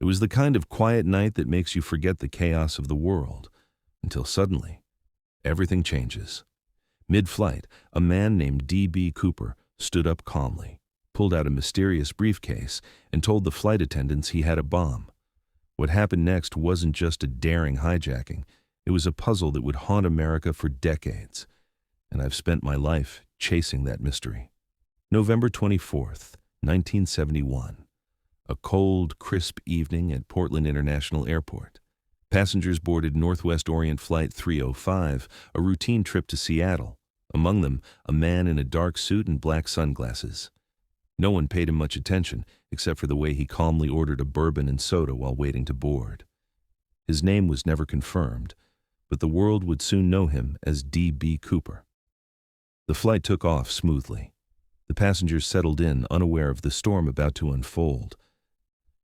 It was the kind of quiet night that makes you forget the chaos of the world, until suddenly, everything changes. Mid-flight, a man named D.B. Cooper stood up calmly, pulled out a mysterious briefcase, and told the flight attendants he had a bomb. What happened next wasn't just a daring hijacking, it was a puzzle that would haunt America for decades. And I've spent my life chasing that mystery. November 24th, 1971. A cold, crisp evening at Portland International Airport. Passengers boarded Northwest Orient Flight 305, a routine trip to Seattle. Among them, a man in a dark suit and black sunglasses. No one paid him much attention, except for the way he calmly ordered a bourbon and soda while waiting to board. His name was never confirmed, but the world would soon know him as D.B. Cooper. The flight took off smoothly. The passengers settled in, unaware of the storm about to unfold.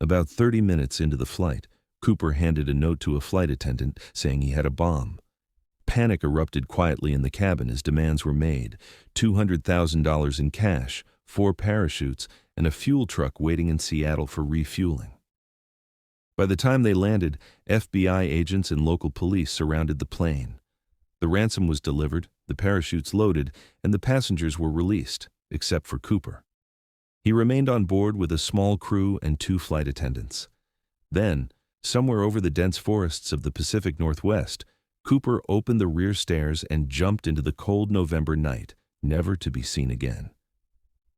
About 30 minutes into the flight, Cooper handed a note to a flight attendant saying he had a bomb. Panic erupted quietly in the cabin as demands were made: $200,000 in cash, 4 parachutes, and a fuel truck waiting in Seattle for refueling. By the time they landed, FBI agents and local police surrounded the plane. The ransom was delivered, the parachutes loaded, and the passengers were released, except for Cooper. He remained on board with a small crew and 2 flight attendants. Then, somewhere over the dense forests of the Pacific Northwest, Cooper opened the rear stairs and jumped into the cold November night, never to be seen again.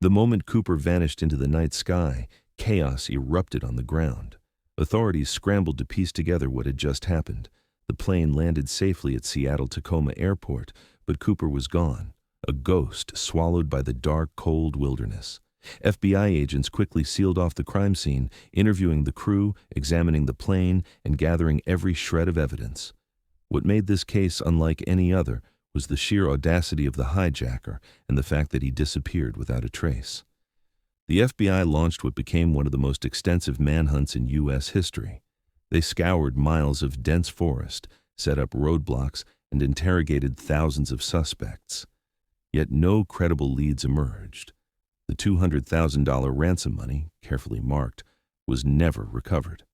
The moment Cooper vanished into the night sky, chaos erupted on the ground. Authorities scrambled to piece together what had just happened. The plane landed safely at Seattle-Tacoma Airport, but Cooper was gone, a ghost swallowed by the dark, cold wilderness. FBI agents quickly sealed off the crime scene, interviewing the crew, examining the plane, and gathering every shred of evidence. What made this case unlike any other was the sheer audacity of the hijacker and the fact that he disappeared without a trace. The FBI launched what became one of the most extensive manhunts in U.S. history. They scoured miles of dense forest, set up roadblocks, and interrogated thousands of suspects. Yet no credible leads emerged. The $200,000 ransom money, carefully marked, was never recovered.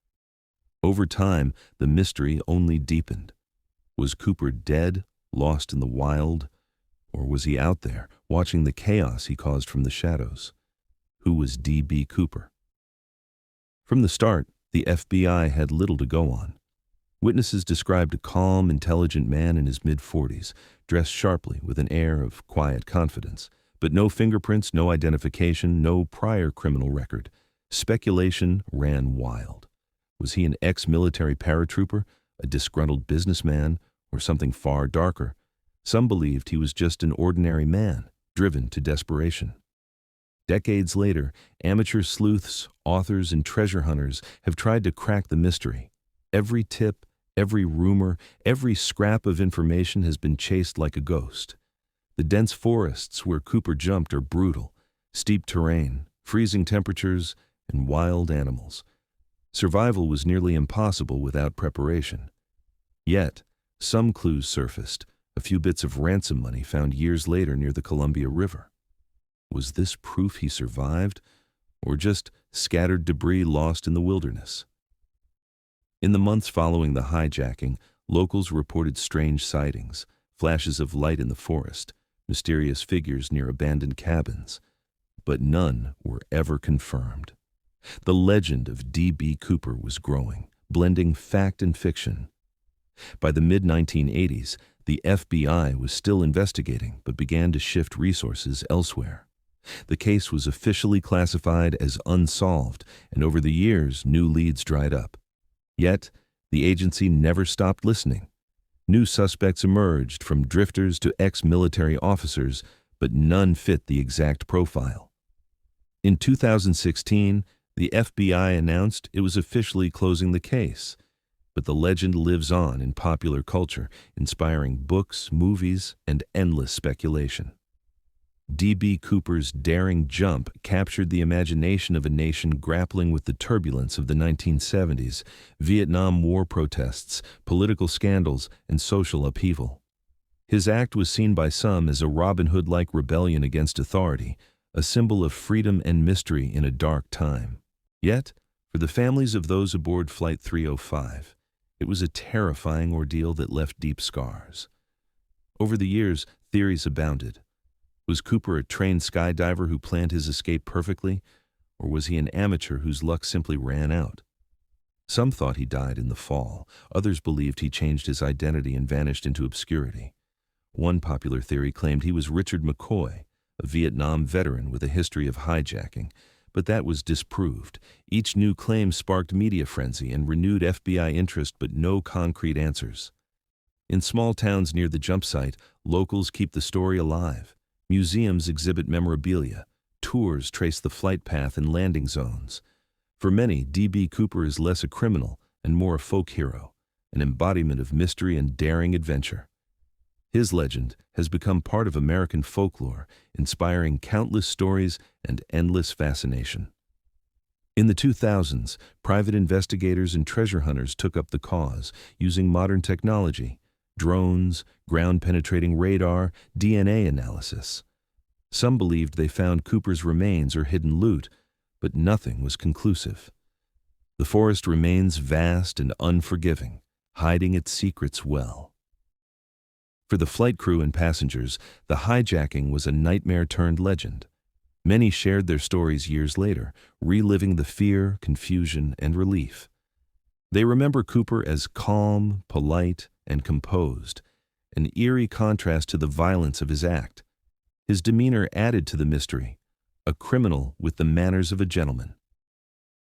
Over time, the mystery only deepened. Was Cooper dead, lost in the wild, or was he out there, watching the chaos he caused from the shadows? Who was D.B. Cooper? From the start, the FBI had little to go on. Witnesses described a calm, intelligent man in his mid-40s, dressed sharply with an air of quiet confidence. But no fingerprints, no identification, no prior criminal record. Speculation ran wild. Was he an ex-military paratrooper, a disgruntled businessman, or something far darker? Some believed he was just an ordinary man, driven to desperation. Decades later, amateur sleuths, authors, and treasure hunters have tried to crack the mystery. Every tip, every rumor, every scrap of information has been chased like a ghost. The dense forests where Cooper jumped are brutal: steep terrain, freezing temperatures, and wild animals. Survival was nearly impossible without preparation. Yet, some clues surfaced, a few bits of ransom money found years later near the Columbia River. Was this proof he survived, or just scattered debris lost in the wilderness? In the months following the hijacking, locals reported strange sightings, flashes of light in the forest, mysterious figures near abandoned cabins, but none were ever confirmed. The legend of D.B. Cooper was growing, blending fact and fiction. By the mid-1980s, the FBI was still investigating but began to shift resources elsewhere. The case was officially classified as unsolved, and over the years, new leads dried up. Yet, the agency never stopped listening. New suspects emerged, from drifters to ex-military officers, but none fit the exact profile. In 2016, the FBI announced it was officially closing the case, but the legend lives on in popular culture, inspiring books, movies, and endless speculation. D.B. Cooper's daring jump captured the imagination of a nation grappling with the turbulence of the 1970s, Vietnam War protests, political scandals, and social upheaval. His act was seen by some as a Robin Hood-like rebellion against authority, a symbol of freedom and mystery in a dark time. Yet, For the families of those aboard Flight 305, it was a terrifying ordeal that left deep scars. Over the years, theories abounded. Was Cooper a trained skydiver who planned his escape perfectly, or was he an amateur whose luck simply ran out? Some thought he died in the fall. Others believed he changed his identity and vanished into obscurity. One popular theory claimed he was Richard McCoy, a Vietnam veteran with a history of hijacking, but that was disproved. Each new claim sparked media frenzy and renewed FBI interest, but no concrete answers. In small towns near the jump site, locals keep the story alive. Museums exhibit memorabilia. Tours trace the flight path and landing zones. For many, D.B. Cooper is less a criminal and more a folk hero, an embodiment of mystery and daring adventure. His legend has become part of American folklore, inspiring countless stories and endless fascination. In the 2000s, private investigators and treasure hunters took up the cause, using modern technology, drones, ground-penetrating radar, DNA analysis. Some believed they found Cooper's remains or hidden loot, but nothing was conclusive. The forest remains vast and unforgiving, hiding its secrets well. For the flight crew and passengers, the hijacking was a nightmare-turned-legend. Many shared their stories years later, reliving the fear, confusion, and relief. They remember Cooper as calm, polite, and composed, an eerie contrast to the violence of his act. His demeanor added to the mystery, a criminal with the manners of a gentleman.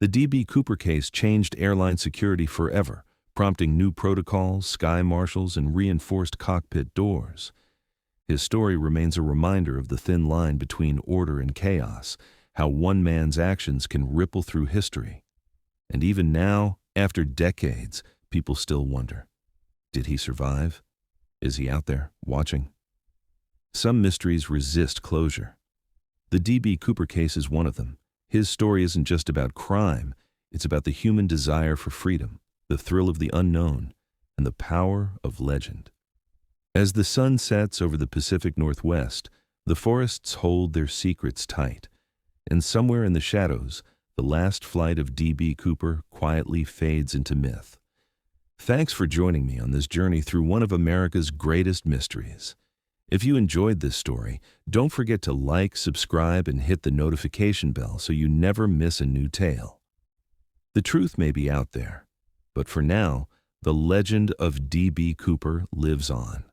The D.B. Cooper case changed airline security forever, prompting new protocols, sky marshals, and reinforced cockpit doors. His story remains a reminder of the thin line between order and chaos, how one man's actions can ripple through history. And even now, after decades, people still wonder, did he survive? Is he out there, watching? Some mysteries resist closure. The D.B. Cooper case is one of them. His story isn't just about crime, it's about the human desire for freedom, the thrill of the unknown, and the power of legend. As the sun sets over the Pacific Northwest, the forests hold their secrets tight, and somewhere in the shadows, the last flight of D.B. Cooper quietly fades into myth. Thanks for joining me on this journey through one of America's greatest mysteries. If you enjoyed this story, don't forget to like, subscribe, and hit the notification bell so you never miss a new tale. The truth may be out there, but for now, the legend of D.B. Cooper lives on.